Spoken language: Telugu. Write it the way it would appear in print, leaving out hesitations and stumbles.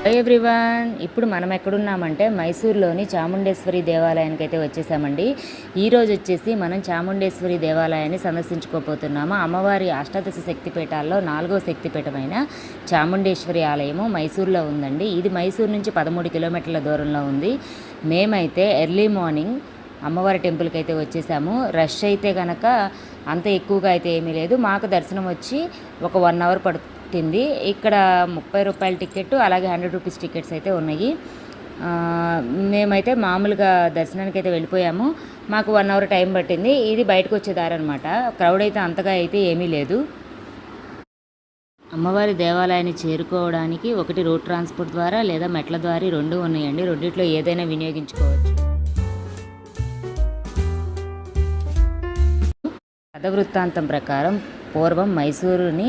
హాయ్ ఎవ్రీవన్, ఇప్పుడు మనం ఎక్కడున్నామంటే మైసూర్లోని చాముండేశ్వరి దేవాలయానికి అయితే వచ్చేసామండి. ఈరోజు వచ్చేసి మనం చాముండేశ్వరి దేవాలయాన్ని సందర్శించుకోబోతున్నాము. అమ్మవారి అష్టాదశ శక్తిపీఠాల్లో 4వ శక్తిపీఠమైన చాముండేశ్వరి ఆలయము మైసూర్లో ఉందండి. ఇది మైసూర్ నుంచి 13 కిలోమీటర్ల దూరంలో ఉంది. మేమైతే ఎర్లీ మార్నింగ్ అమ్మవారి టెంపుల్కి అయితే వచ్చేసాము. రష్ అయితే కనుక అంత ఎక్కువగా అయితే ఏమీ లేదు. మాకు దర్శనం వచ్చి ఒక 1 అవర్ పట్టింది. ఇక్కడ 30 రూపాయల టికెట్, అలాగే 100 రూపీస్ టికెట్స్ అయితే ఉన్నాయి. మేమైతే మామూలుగా దర్శనానికి అయితే వెళ్ళిపోయాము. మాకు 1 అవర్ టైం పట్టింది. ఇది బయటకు వచ్చే దారి అనమాట. క్రౌడ్ అయితే అంతగా అయితే ఏమీ లేదు. అమ్మవారి దేవాలయాన్ని చేరుకోవడానికి ఒకటి రోడ్ ట్రాన్స్పోర్ట్ ద్వారా లేదా మెట్ల ద్వారా 2 ఉన్నాయండి. రెండిట్లో ఏదైనా వినియోగించుకోవచ్చు. కథ వృత్తాంతం ప్రకారం పూర్వం మైసూరుని